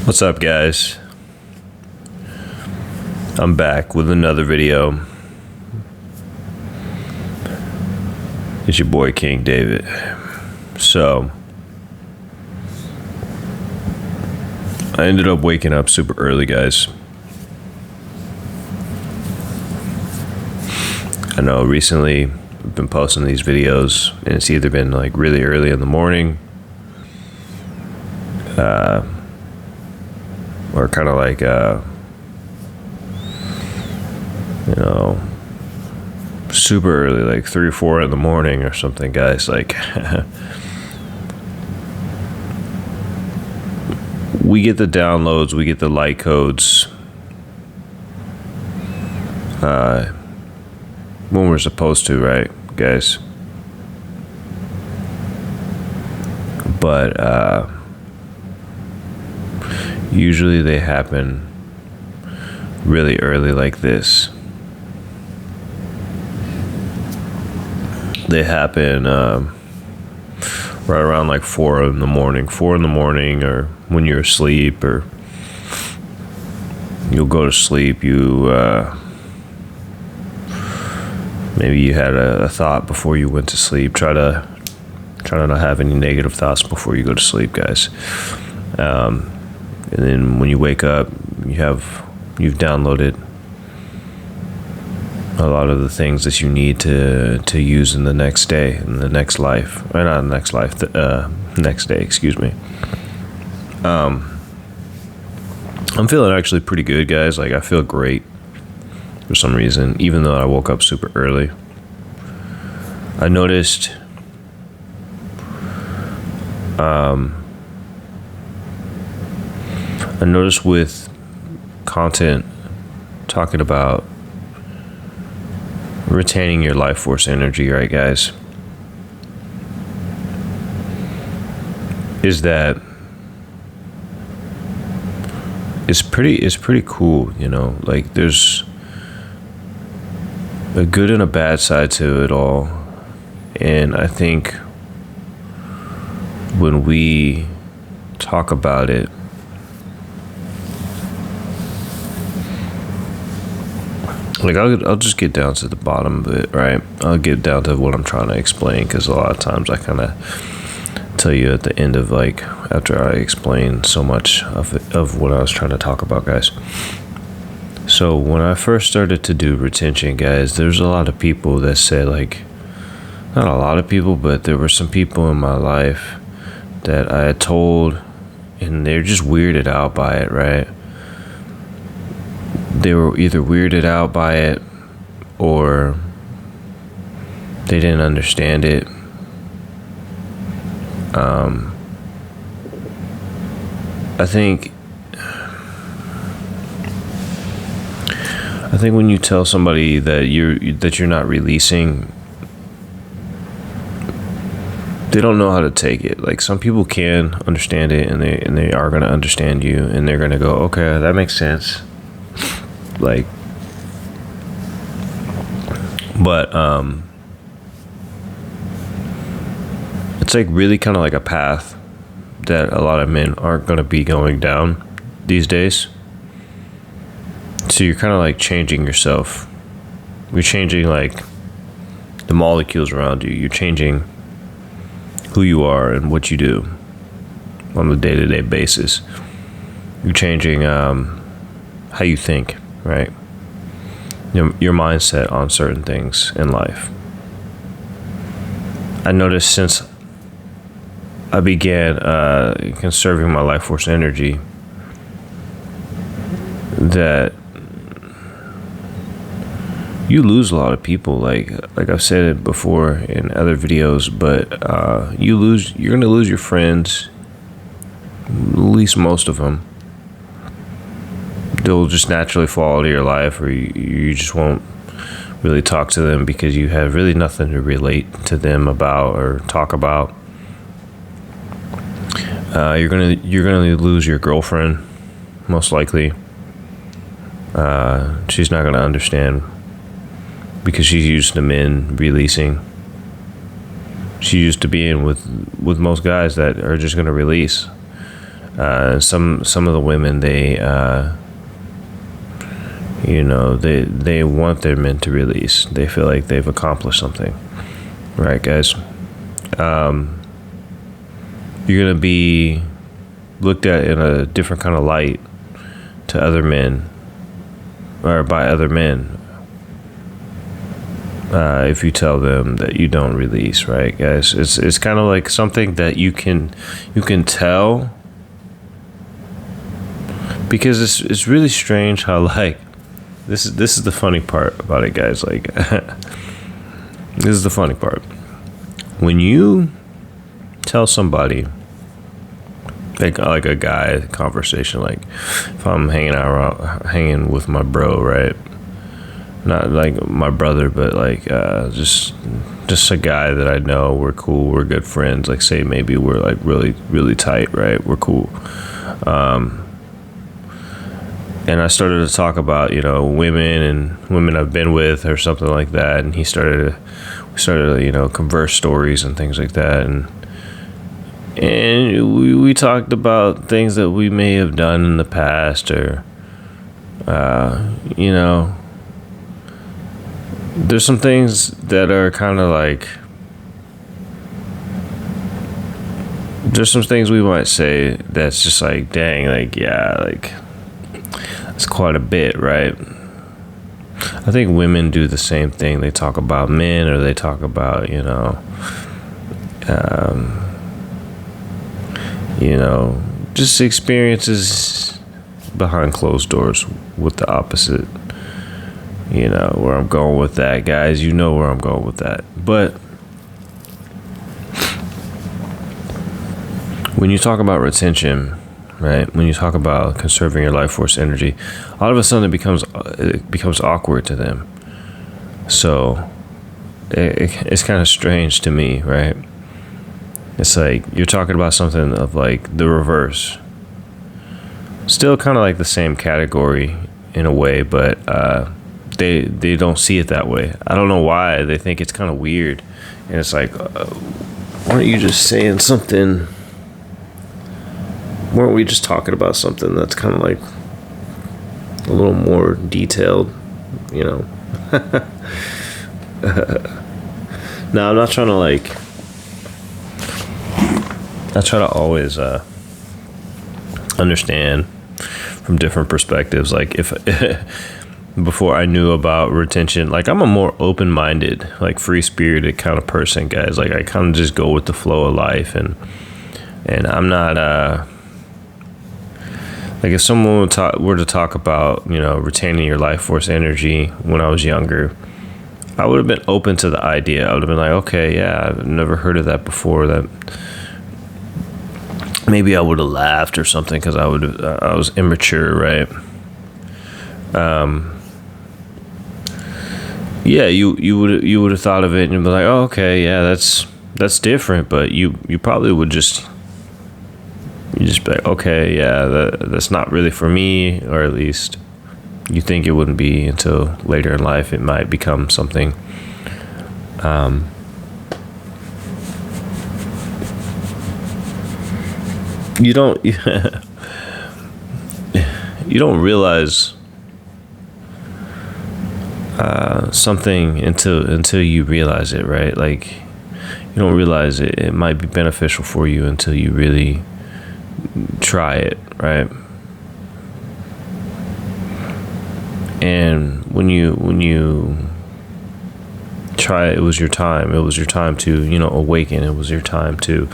What's up, guys? I'm back with another video. It's your boy King David. So I ended up waking up super early, guys. I know recently I've been posting these videos and it's either been like really early in the morning or kind of like super early, like 3 or 4 in the morning or something, guys. Like we get the downloads, we get the light codes when we're supposed to, right, guys? But usually they happen really early like this. They happen right around like 4 in the morning, or when you're asleep, or you'll go to sleep. Maybe you had a thought before you went to sleep. Try to not have any negative thoughts before you go to sleep, guys. And then when you wake up, you've downloaded a lot of the things that you need to use in the next day, in the next life, or not next life, next day, excuse me. I'm feeling actually pretty good, guys. Like, I feel great for some reason, even though I woke up super early. I noticed with content talking about retaining your life force energy, right, guys, is that it's pretty cool, you know. Like, there's a good and a bad side to it all, and I think when we talk about it, like, I'll just get down to the bottom of it, right? I'll get down to what I'm trying to explain, because a lot of times I kind of tell you at the end of, like, after I explain so much of what I was trying to talk about, guys. So when I first started to do retention, guys, there's a lot of people that said, like, not a lot of people, but there were some people in my life that I had told, and they're just weirded out by it, right? They were either weirded out by it or they didn't understand it. I think when you tell somebody that you're not releasing, they don't know how to take it. Like, some people can understand it, and they are going to understand you, and they're going to go, okay, that makes sense. Like, but it's like really kind of like a path that a lot of men aren't going to be going down these days. So you're kind of like changing yourself. You're changing, like, the molecules around you. You're changing who you are and what you do on a day-to-day basis. You're changing how you think, right? Your mindset on certain things in life. I noticed since I began conserving my life force energy that you lose a lot of people. Like I've said it before in other videos, but you're gonna lose your friends, at least most of them. They'll just naturally fall out of your life, or you just won't really talk to them because you have really nothing to relate to them about or talk about. You're gonna lose your girlfriend, most likely. She's not gonna understand because she's used to men releasing. She's used to being with most guys that are just gonna release. Some of the women, they want their men to release. They feel like they've accomplished something, right, guys? You're gonna be looked at in a different kind of light to other men, or by other men, if you tell them that you don't release, right, guys? It's kind of like something that you can tell, because it's really strange how, like, this is the funny part about it, guys. Like, this is the funny part. When you tell somebody, like a guy conversation, like if I'm hanging with my bro, right? Not like my brother, but like just a guy that I know. We're cool. We're good friends. Like, say maybe we're like really, really tight, right? We're cool. And I started to talk about, women I've been with or something like that. And we started to, converse stories and things like that. And we talked about things that we may have done in the past, or, there's some things that are kind of like, there's some things we might say that's just like, dang, like, yeah, like, it's quite a bit, right? I think women do the same thing. They talk about men, or they talk about, just experiences behind closed doors with the opposite. Where I'm going with that, guys. You know where I'm going with that. But when you talk about retention, right? When you talk about conserving your life force energy, all of a sudden it becomes awkward to them. So it's kind of strange to me, right? It's like you're talking about something of like the reverse. Still kind of like the same category in a way, but they don't see it that way. I don't know why. They think it's kind of weird. And it's like, weren't you just saying something? Weren't we just talking about something that's kind of like a little more detailed, No, I'm not trying to like, I try to always understand from different perspectives. Like, if before I knew about retention, like, I'm a more open-minded, like, free-spirited kind of person, guys. Like, I kind of just go with the flow of life, and I'm not like, if someone were to talk about, retaining your life force energy when I was younger, I would have been open to the idea. I would have been like, okay, yeah, I've never heard of that before. That maybe I would have laughed or something, because I was immature, right? Yeah, you would have thought of it and you'd be like, oh, okay, yeah, that's different. But you probably would just be like, okay, yeah, that's not really for me, or at least you think it wouldn't be until later in life it might become something. You don't realize something until you realize it, right? Like, you don't realize it might be beneficial for you until you really try it, right? And when you try it, it was your time. It was your time to, awaken. It was your time to,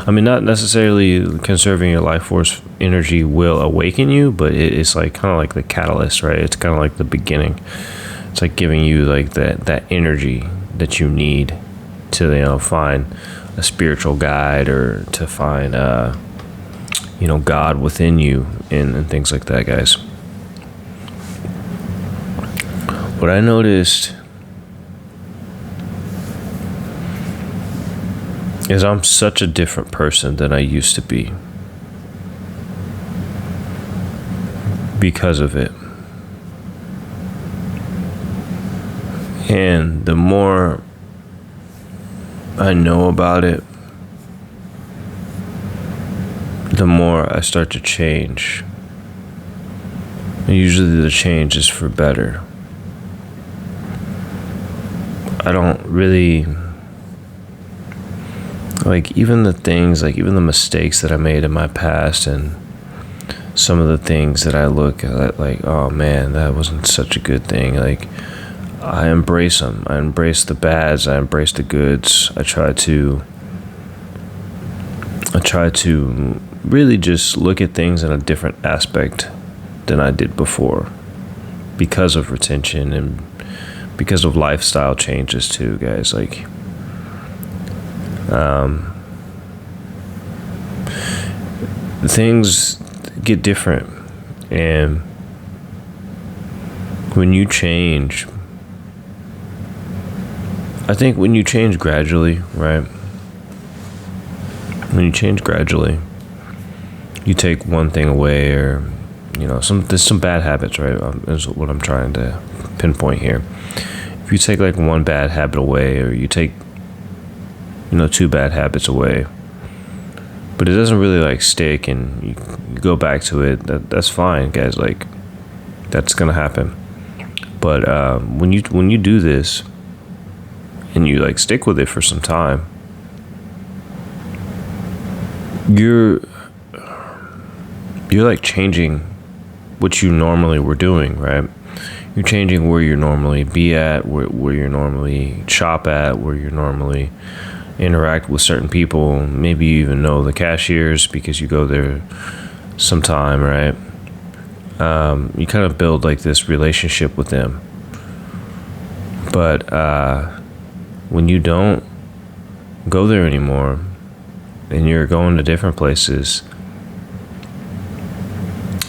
not necessarily conserving your life force energy will awaken you, but it's like kind of like the catalyst, right? It's kind of like the beginning. It's like giving you like that energy that you need to, find a spiritual guide, or to find, God within you, and things like that, guys. What I noticed is I'm such a different person than I used to be because of it. And the more I know about it, the more I start to change. And usually the change is for better. I don't really, like, even the things, like, even the mistakes that I made in my past, and some of the things that I look at, like, oh man, that wasn't such a good thing. Like, I embrace them. I embrace the bads. I embrace the goods. I try to really just look at things in a different aspect than I did before, because of retention and because of lifestyle changes too, guys. Like, things get different, and when you change, I think when you change gradually, right? When you change gradually, you take one thing away, or there's some bad habits, right? Is what I'm trying to pinpoint here. If you take like one bad habit away, or you take two bad habits away, but it doesn't really like stick, and you go back to it, that's fine, guys. Like, that's gonna happen. But when you do this and you like stick with it for some time, you're like changing what you normally were doing, right? You're changing where you normally be at, where you normally shop at, where you normally interact with certain people. Maybe you even know the cashiers because you go there sometime, right? You kind of build like this relationship with them. But when you don't go there anymore, and you're going to different places,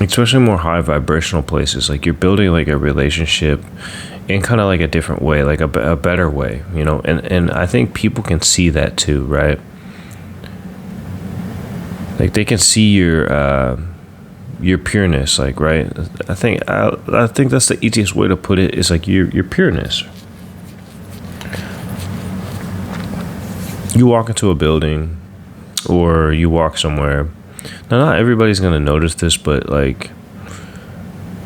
especially more high vibrational places, like you're building like a relationship in kind of like a different way, like a better way, and I think people can see that too, right? Like, they can see your pureness, like, right? I think that's the easiest way to put it, is like your pureness. You walk into a building, or you walk somewhere. Now, not everybody's gonna notice this, but like,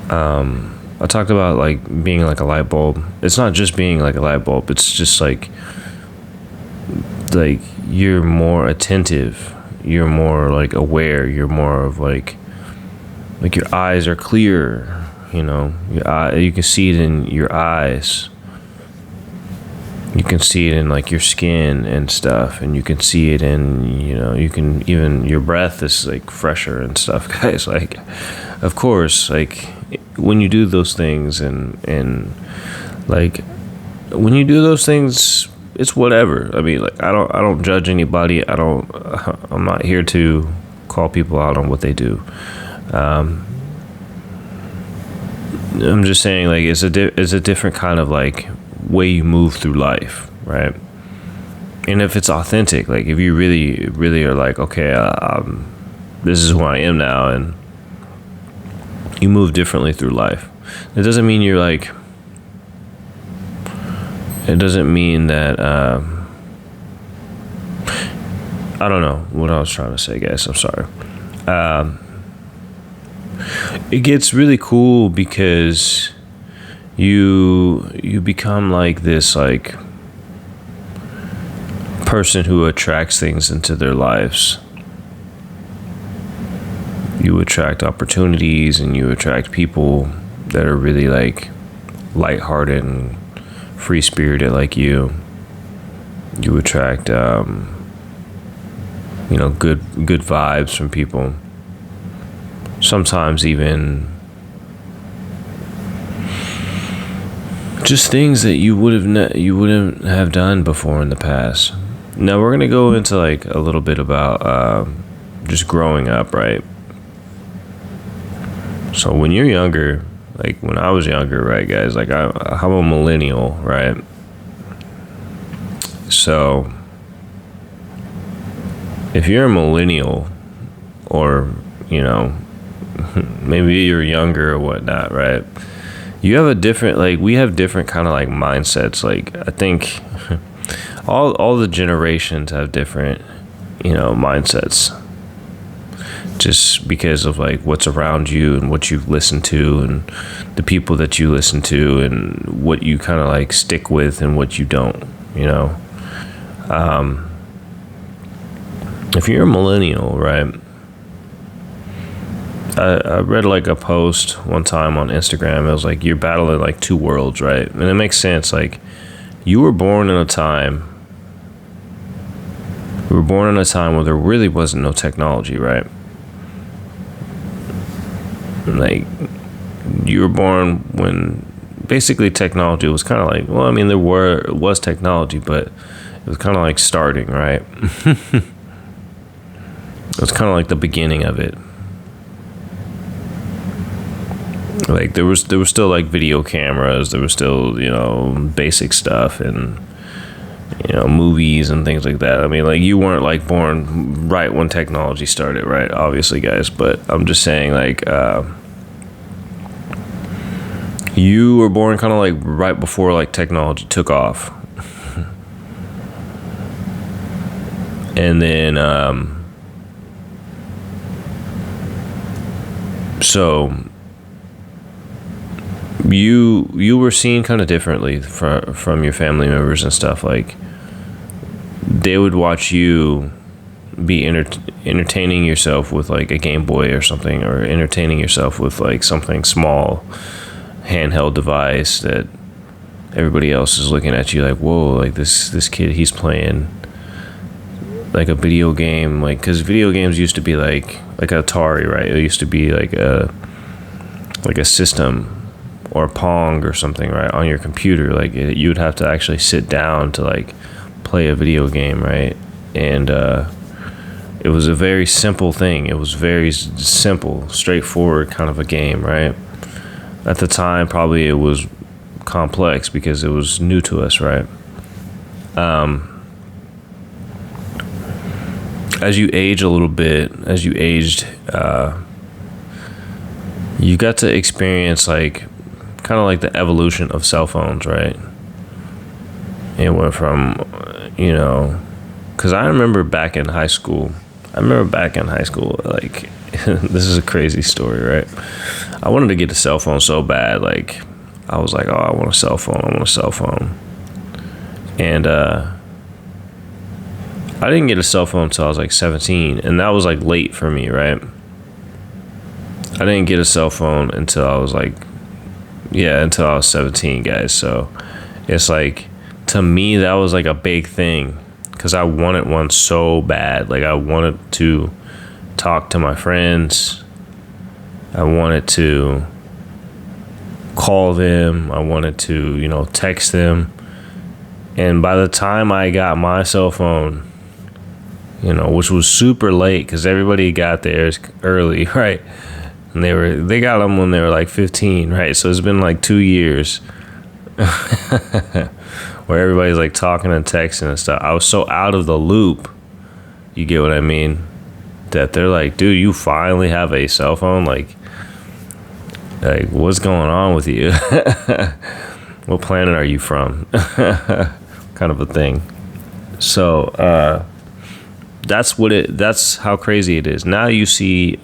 I talked about like being like a light bulb. It's not just being like a light bulb. It's just like you're more attentive. You're more like aware. You're more of like your eyes are clear. You can see it in your eyes. You can see it in like your skin and stuff, and you can see it in, you can even, your breath is like fresher and stuff, guys. Like, of course, like when you do those things, and like when you do those things, it's whatever. I mean, like, I don't judge anybody. I'm not here to call people out on what they do. I'm just saying, like, it's a different kind of like way you move through life, right? And if it's authentic, like if you really, really are like, okay, this is who I am now, and you move differently through life. It doesn't mean you're like, it doesn't mean that, I don't know what I was trying to say, guys. I'm sorry. It gets really cool because you become like this like person who attracts things into their lives. You attract opportunities, and you attract people that are really like lighthearted and free spirited like you. You attract good vibes from people. Sometimes even just things that you wouldn't have done before in the past. Now we're gonna go into like a little bit about just growing up, right? So when you're younger, like when I was younger, right, guys? Like I'm a millennial, right? So if you're a millennial, or maybe you're younger or whatnot, right? You have a different, like, we have different kind of like mindsets. Like, I think all the generations have different, mindsets. just because of like what's around you and what you've listened to and the people that you listen to and what you kind of like stick with and what you don't, you know. If you're a millennial, right, I read like a post one time on Instagram. It was like you're battling like two worlds, right? And it makes sense. Like you were born in a time where there really wasn't no technology, right? Like you were born when basically technology was kind of like, well, I mean, there was technology, but it was kind of like starting, right? It was kind of like the beginning of it. Like there was still like video cameras, there was still, you know, basic stuff and, you know, movies and things like that. I mean, like you weren't like born right when technology started, right? Obviously, guys, but I'm just saying like you were born kind of like right before like technology took off. And then so you were seen kind of differently from your family members and stuff. Like they would watch you be entertaining yourself with like a Game Boy or something, or entertaining yourself with like something small handheld device that everybody else is looking at you like, whoa, like this kid, he's playing like a video game, like, because video games used to be like Atari, right? It used to be like a system or Pong or something, right, on your computer. Like you would have to actually sit down to like play a video game, right? And it was a very simple thing. It was very simple, straightforward kind of a game, right? At the time, probably it was complex because it was new to us, right? As you age a little bit, you got to experience like kind of like the evolution of cell phones, right? It went from, you know, because I remember back in high school, like, this is a crazy story, right? I wanted to get a cell phone so bad. Like, I was like, oh, I want a cell phone. And I didn't get a cell phone until I was like 17, and that was like late for me, right? I didn't get a cell phone until I was 17, guys. So it's like, to me, that was like a big thing because I wanted one so bad. Like I wanted to talk to my friends. I wanted to call them. I wanted to, you know, text them. And by the time I got my cell phone, you know, which was super late because everybody got theirs early, right? And they got them when they were like 15, right? So it's been like 2 years where everybody's like talking and texting and stuff. I was so out of the loop, you get what I mean, that they're like, dude, you finally have a cell phone? Like what's going on with you? What planet are you from? Kind of a thing. So that's how crazy it is. Now you see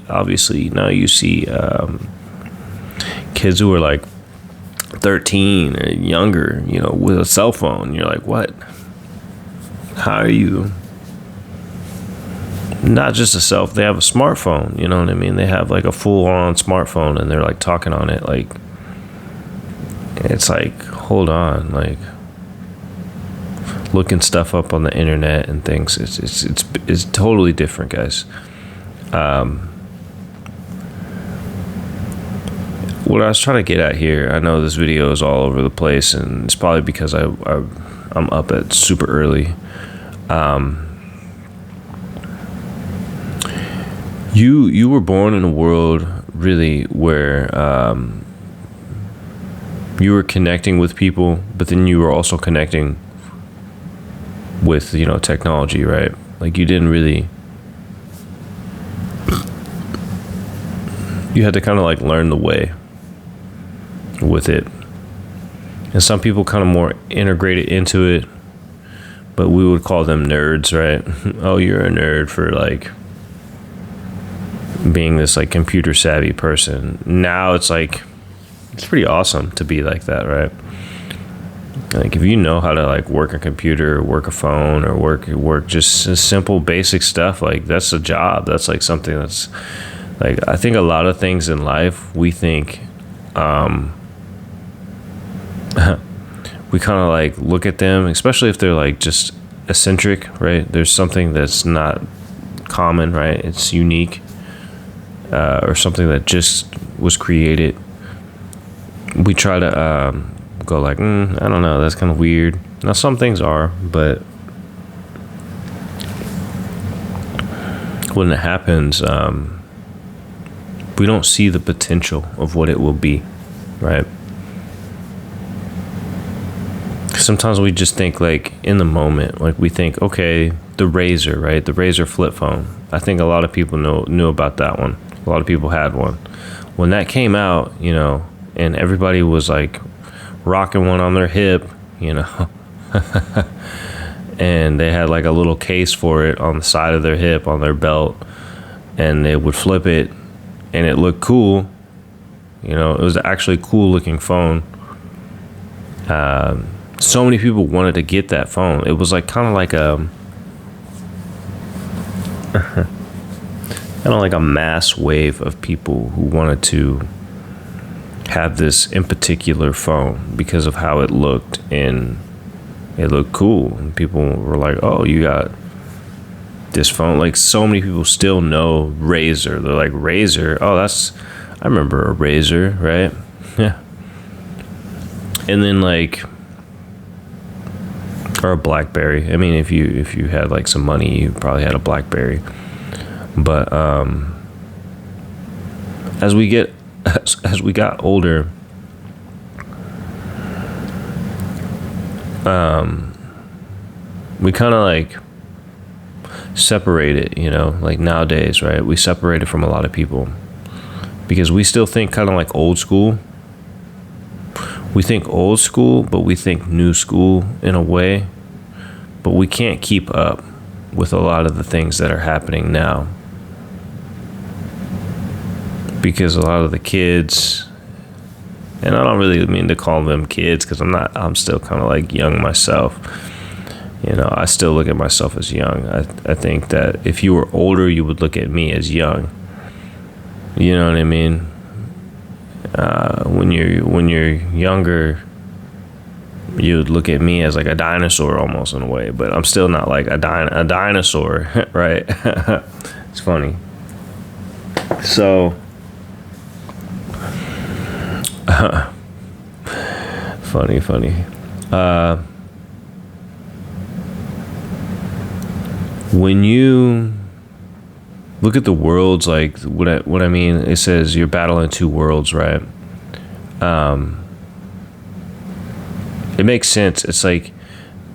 kids who are like 13 or younger, you know, with a cell phone. You're like, what? How are you? Not just they have a smartphone, you know what I mean? They have like a full-on smartphone and they're like talking on it. Like, it's like, hold on, like looking stuff up on the internet and things. It's totally different, guys. What I was trying to get at here, I know this video is all over the place, and it's probably because I'm up at super early. You were born in a world really where you were connecting with people, but then you were also connecting with, you know, technology, right? Like you had to kind of like learn the way with it. And some people kind of more integrated into it, but we would call them nerds, right? Oh, you're a nerd for like, being this like computer savvy person. Now it's like, it's pretty awesome to be like that, right? Like if you know how to like work a computer, work a phone, or work just simple basic stuff, like that's a job. That's like something that's like, I think a lot of things in life we think we kind of like look at them, especially if they're like just eccentric, right? There's something that's not common, right? It's unique, or something that just was created. We try to go like, I don't know, that's kind of weird. Now some things are, but when it happens, we don't see the potential of what it will be, right? Sometimes we just think like in the moment, like we think, okay, the Razr, right? The Razr flip phone. I think a lot of people knew about that one. A lot of people had one. When that came out, you know, and everybody was like rocking one on their hip, you know, and they had like a little case for it on the side of their hip, on their belt, and they would flip it and it looked cool. You know, it was actually a cool looking phone. So many people wanted to get that phone. It was like kind of like a mass wave of people who wanted to have this in particular phone because of how it looked, and it looked cool, and people were like, oh, you got this phone. Like so many people still know Razr. They're like, Razr, oh, I remember a Razr, right? Yeah. And then like, or a BlackBerry. I mean, if you had like some money, you probably had a BlackBerry. But as we got older, we kind of like separated, you know, like nowadays, right? We separated from a lot of people because we still think kind of like old school. We think old school, but we think new school in a way, but we can't keep up with a lot of the things that are happening now. Because a lot of the kids, and I don't really mean to call them kids because I'm still kind of like young myself. You know, I still look at myself as young. I think that if you were older, you would look at me as young. You know what I mean? When you're younger, you would look at me as like a dinosaur almost in a way, but I'm still not like a dinosaur, right? It's funny. So, funny. When you look at the worlds, like what I mean, it says you're battling two worlds, right? It makes sense. It's like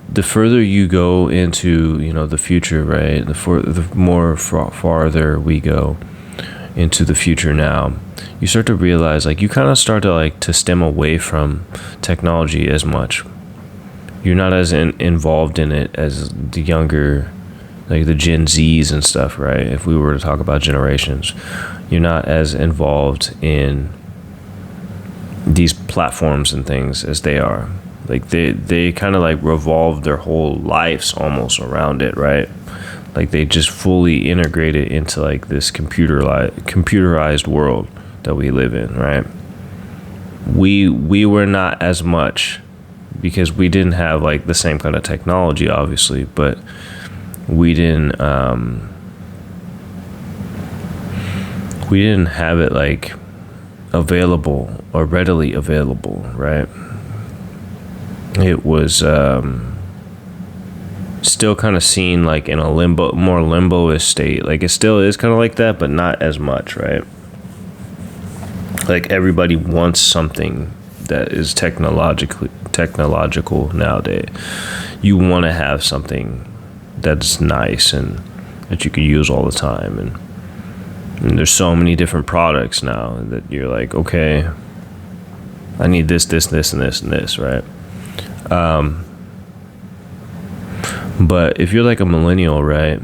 the further you go into, you know, the future, right? The more farther we go into the future now, you start to realize, like, you kind of start to like to stem away from technology as much. You're not as involved in it as the younger, like the Gen Zs and stuff, right? If we were to talk about generations, you're not as involved in these platforms and things as they are. Like they kind of like revolve their whole lives almost around it, right? Like they just fully integrate it into like this computerized world that we live in, right? We were not as much because we didn't have like the same kind of technology, obviously, but we didn't have it like available or readily available, right? It was still kind of seen like in a more limbo-ish state. Like it still is kind of like that, but not as much, right? Like everybody wants something that is technological nowadays. You want to have something that's nice and that you can use all the time, and there's so many different products now that you're like, okay, I need this, and this, right? But if you're like a millennial, right,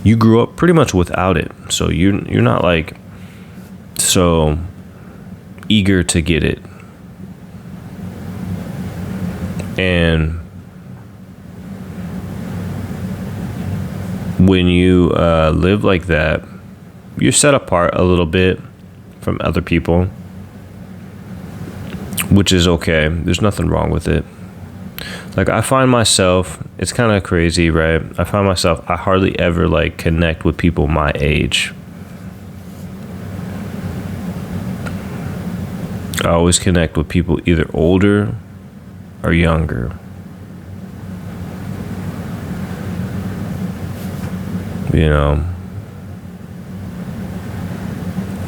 you grew up pretty much without it, so you're not like so eager to get it. And when you live like that, you're set apart a little bit from other people, which is okay. There's nothing wrong with it. Like, I find myself, it's kind of crazy, right? I find myself, I hardly ever like connect with people my age. I always connect with people either older or younger. You know?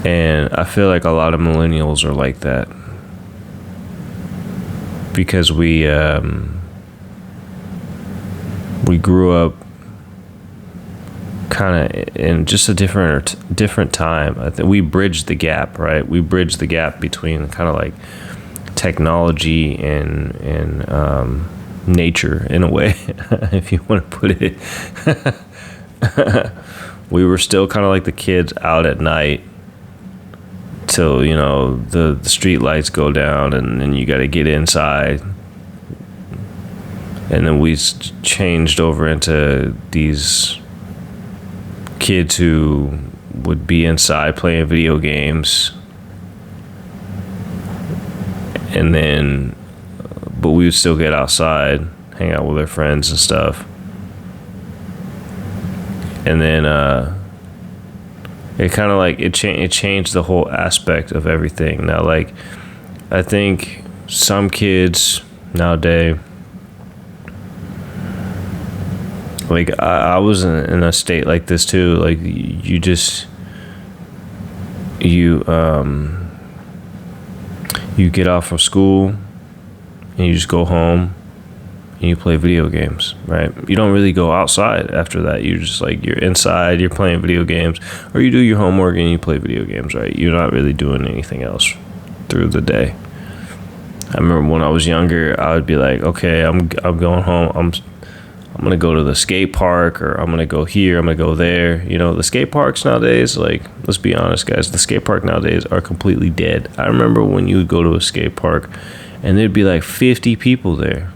And I feel like a lot of millennials are like that. Because we grew up kind of in just a different time. I think we bridged the gap, right? We bridged the gap between kind of like technology and nature, in a way, if you want to put it. We were still kind of like the kids out at night till, you know, the street lights go down, and then you got to get inside. And then we changed over into these kids who would be inside playing video games. And then, but we would still get outside, hang out with our friends and stuff. And then it kind of like, it changed the whole aspect of everything. Now, like, I think some kids nowadays, like, I was in a state like this too. Like, you get off from school and you just go home and you play video games, right? You don't really go outside after that. You're just like, you're inside, you're playing video games, or you do your homework and you play video games, right? You're not really doing anything else through the day. I remember when I was younger, I would be like, okay, I'm going home. I'm going to go to the skate park, or I'm going to go here, I'm going to go there. You know, the skate parks nowadays, like, let's be honest, guys, the skate park nowadays are completely dead. I remember when you would go to a skate park and there'd be like 50 people there.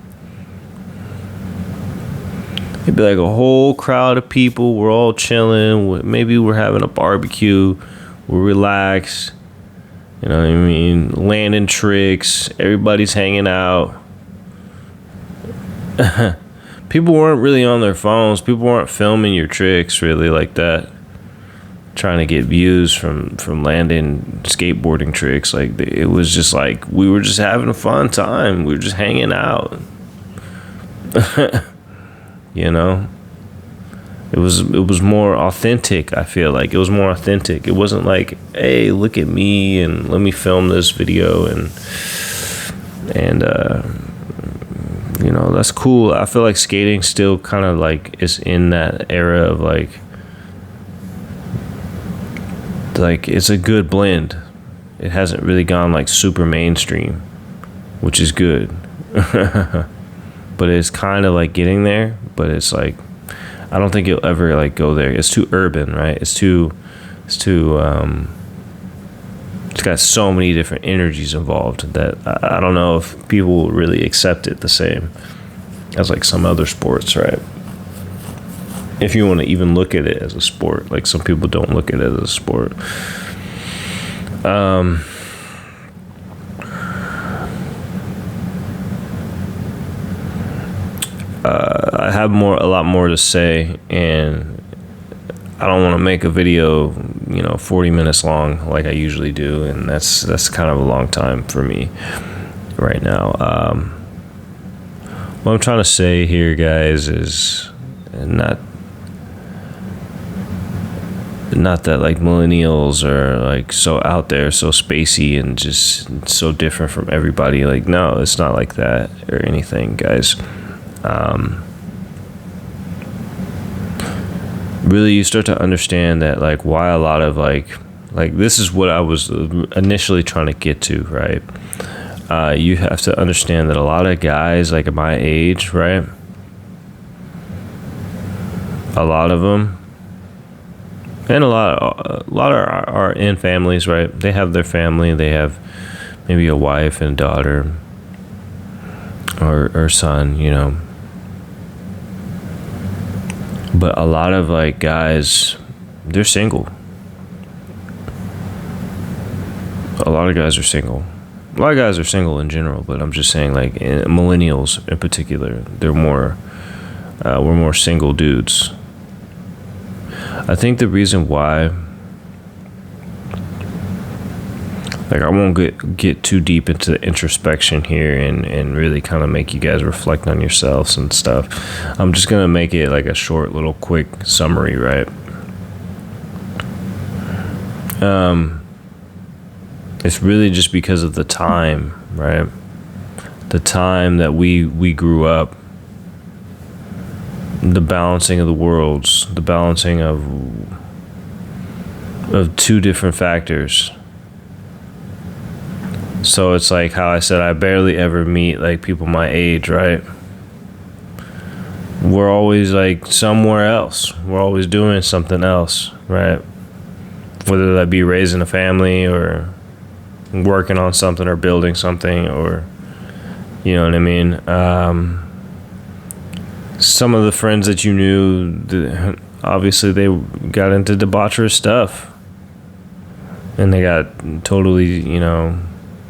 It'd be like a whole crowd of people. We're all chilling. Maybe we're having a barbecue. We're relaxed. You know what I mean? Landing tricks. Everybody's hanging out. People weren't really on their phones. People weren't filming your tricks really like that, trying to get views from landing skateboarding tricks. Like, it was just like, we were just having a fun time. We were just hanging out. You know? It was more authentic, I feel like. It was more authentic. It wasn't like, hey, look at me and let me film this video and you know, that's cool. I feel like skating still kind of like is in that era of like it's a good blend. It hasn't really gone like super mainstream, which is good. But it's kind of like getting there, but it's like, I don't think it'll ever like go there. It's too urban, right? It's got so many different energies involved that I don't know if people will really accept it the same as like some other sports, right? If you want to even look at it as a sport, like some people don't look at it as a sport. I have a lot more to say, and I don't want to make a video, 40 minutes long like I usually do, and that's kind of a long time for me right now. What I'm trying to say here, guys, is not that like millennials are like so out there, so spacey and just so different from everybody. Like, no, it's not like that or anything, guys. Really, you start to understand that like why a lot of like this is what I was initially trying to get to, right? You have to understand that a lot of guys like at my age, right? A lot of them And a lot are in families, right? They have their family. They have maybe a wife and a daughter, or son, But a lot of like guys, they're single. A lot of guys are single. A lot of guys are single in general, but I'm just saying, like, millennials in particular, we're more single dudes. I think the reason why, like, I won't get too deep into the introspection here and really kind of make you guys reflect on yourselves and stuff. I'm just gonna make it like a short little quick summary, right? It's really just because of the time, right? The time that we grew up, the balancing of the worlds, the balancing of two different factors. So it's like how I said, I barely ever meet like people my age, right? We're always like somewhere else. We're always doing something else, right? Whether that be raising a family or working on something or building something, or, you know what I mean? Some of the friends that you knew, obviously they got into debaucherous stuff, and they got totally,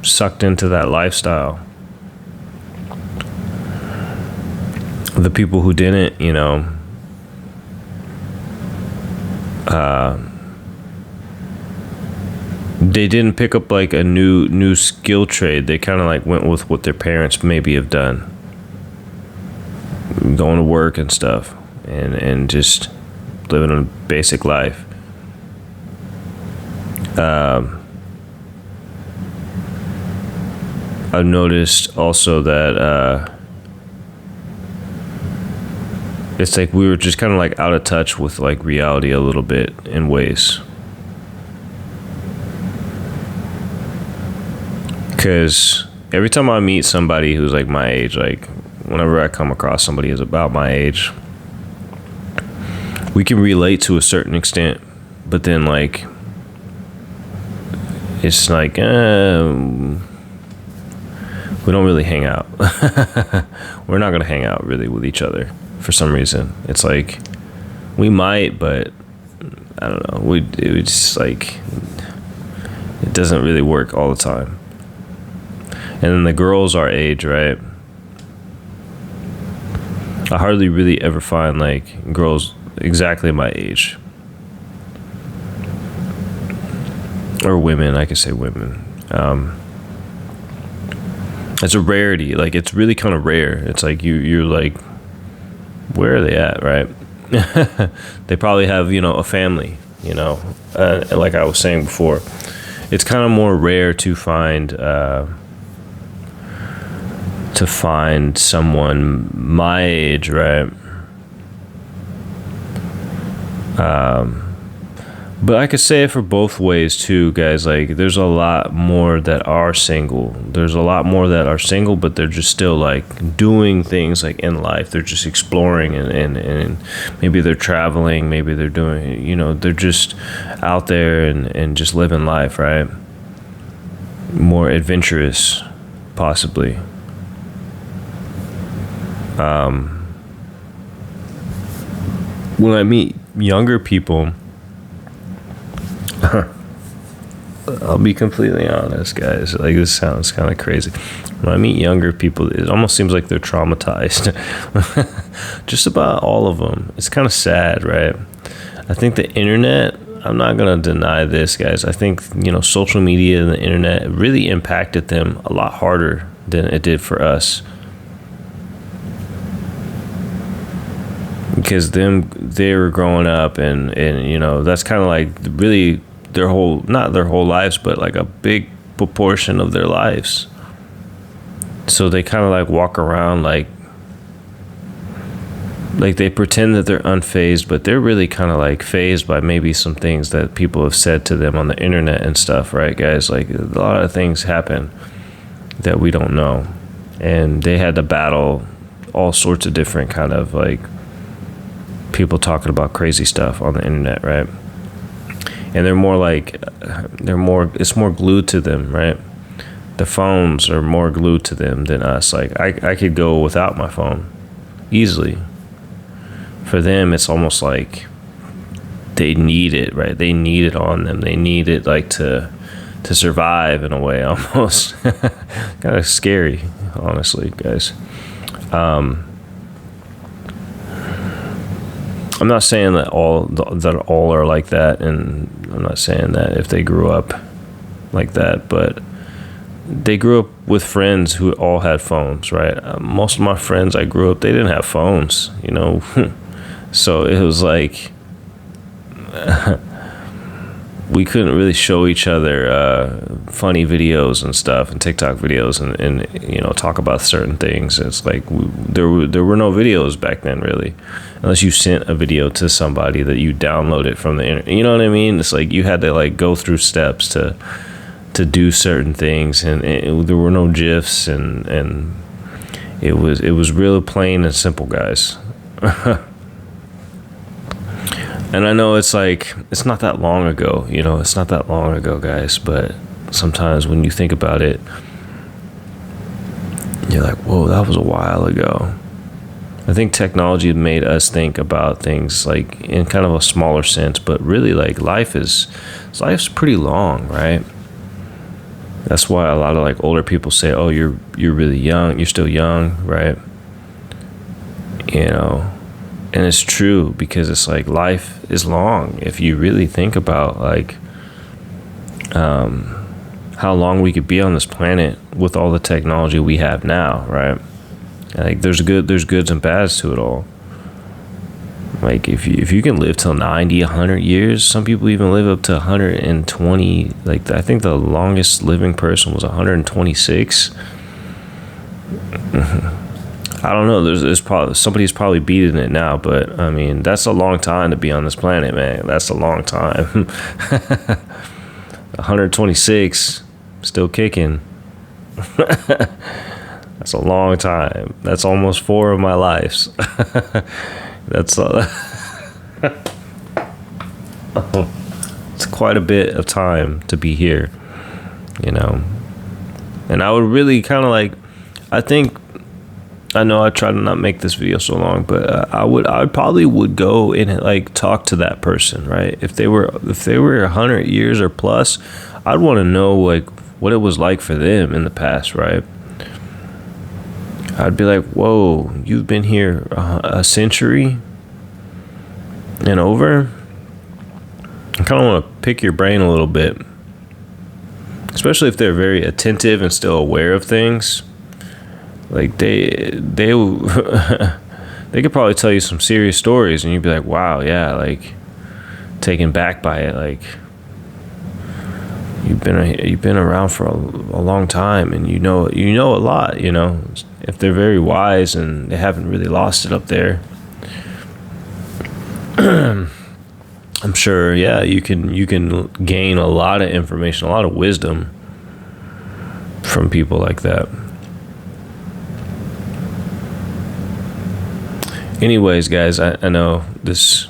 sucked into that lifestyle. The people who didn't, they didn't pick up like a new skill trade. They kind of like went with what their parents maybe have done, going to work and stuff, and just living a basic life. I've noticed also that it's like we were just kind of like out of touch with like reality a little bit in ways. Because every time I meet somebody who's like my age, like whenever I come across somebody who's about my age, we can relate to a certain extent, but then like it's like we don't really hang out. We're not gonna hang out really with each other for some reason. It's like we might, but I don't know. It just like it doesn't really work all the time. And then the girls our age, right? I hardly really ever find like girls exactly my age. Or women, I could say women. It's a rarity. Like, it's really kind of rare. It's like you're like, where are they at, right? They probably have, a family, like I was saying before. It's kind of more rare to find someone my age, right? But I could say it for both ways too, guys. Like, there's a lot more that are single. There's a lot more that are single, but they're just still like doing things like in life. They're just exploring and maybe they're traveling, maybe they're doing, they're just out there and just living life, right? More adventurous, possibly. When I meet younger people, I'll be completely honest, guys. Like, this sounds kind of crazy. When I meet younger people, it almost seems like they're traumatized. Just about all of them. It's kind of sad, right? I think the internet, I'm not going to deny this, guys. I think, social media and the internet really impacted them a lot harder than it did for us. Because they were growing up and that's kind of like really not their whole lives, but like a big proportion of their lives. So they kind of like walk around like they pretend that they're unfazed, but they're really kind of like fazed by maybe some things that people have said to them on the internet and stuff, right, guys? Like, a lot of things happen that we don't know, and they had to battle all sorts of different kind of like people talking about crazy stuff on the internet, right? and they're more like it's more glued to them, right? The phones are more glued to them than us. Like I could go without my phone easily. For them, it's almost like they need it, right? They need it on them. They need it like to survive in a way, almost. Kind of scary, honestly, guys. I'm not saying that all are like that, and I'm not saying that if they grew up like that, but they grew up with friends who all had phones, right? Most of my friends I grew up, they didn't have phones, you know. So it was like we couldn't really show each other funny videos and stuff and TikTok videos and you know, talk about certain things. It's like there were no videos back then, really, unless you sent a video to somebody that you downloaded from the internet. You know what I mean? It's like you had to like go through steps to do certain things, and there were no GIFs, and it was real plain and simple, guys. And I know it's like, it's not that long ago, you know, it's not that long ago, guys, but sometimes when you think about it, you're like, whoa, that was a while ago. I think technology made us think about things like in kind of a smaller sense, but really like life's pretty long, right? That's why a lot of like older people say, oh, you're really young, you're still young, right? You know, and it's true, because it's like life is long if you really think about like how long we could be on this planet with all the technology we have now, right? Like there's goods and bads to it all. Like if you can live till 90, 100 years, some people even live up to 120. Like I think the longest living person was 126. I don't know. There's probably somebody's probably beating it now, but I mean that's a long time to be on this planet, man. That's a long time. 126, still kicking. That's a long time. That's almost 4 of my lives. That's it's quite a bit of time to be here, you know. And I would really kind of like, I know I try to not make this video so long, but I probably would go and like talk to that person, right? If they were 100 years or plus, I'd want to know like what it was like for them in the past, right? I'd be like, whoa, you've been here a century and over? I kind of want to pick your brain a little bit, especially if they're very attentive and still aware of things. Like they could probably tell you some serious stories, and you'd be like, wow, yeah, like taken back by it. Like you've been around for a long time, and you know a lot, you know. If they're very wise and they haven't really lost it up there, I'm sure, yeah, you can gain a lot of information, a lot of wisdom from people like that. Anyways, guys, I know this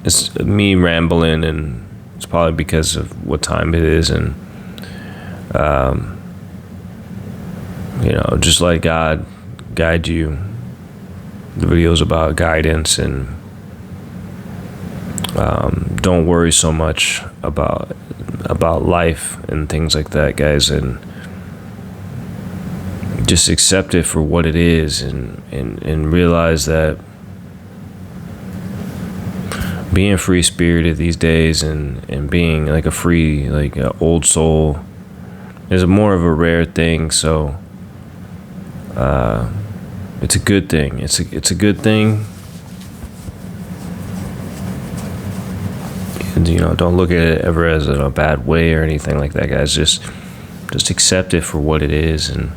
is me rambling, and it's probably because of what time it is, and you know, just let God guide you. The video's about guidance, and don't worry so much about life and things like that, guys, and just accept it for what it is, and realize that being free spirited these days and being like a free, like a old soul is more of a rare thing. So it's a good thing. It's a good thing. And, you know, don't look at it ever as in a bad way or anything like that, guys. Just accept it for what it is, and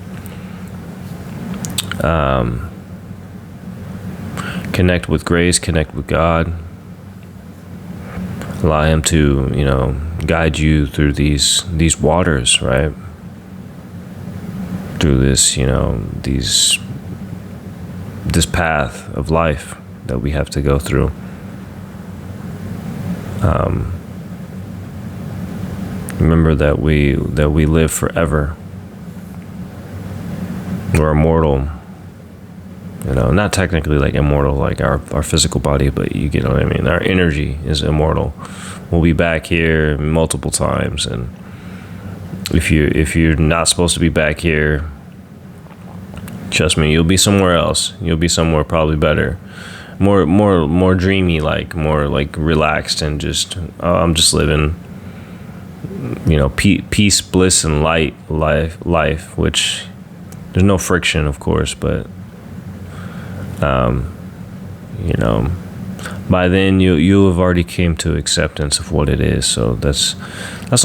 connect with grace, connect with God. Allow Him to, you know, guide you through these waters, right? Through this, you know, this path of life that we have to go through. Remember that we live forever. We're immortal. You know, not technically like immortal like our physical body, but you get what I mean. Our energy is immortal. We'll be back here multiple times, and if you're not supposed to be back here, trust me, you'll be somewhere else. You'll be somewhere probably better, more dreamy, like more like relaxed, and just I'm just living, you know, peace, bliss, and life. Which there's no friction, of course, but you know, by then you have already came to acceptance of what it is. So that's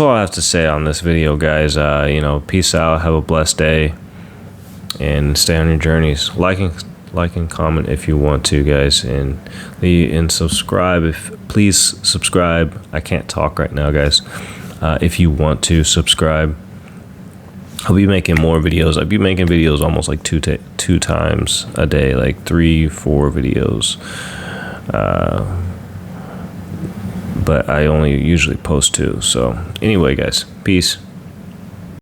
all I have to say on this video, guys. You know, peace out, have a blessed day, and stay on your journeys. Like and comment if you want to, guys, and subscribe. Please subscribe. I can't talk right now, guys. If you want to subscribe, I'll be making more videos. I'll be making videos almost like two times a day, like 3-4 videos. But I only usually post 2. So anyway, guys, peace.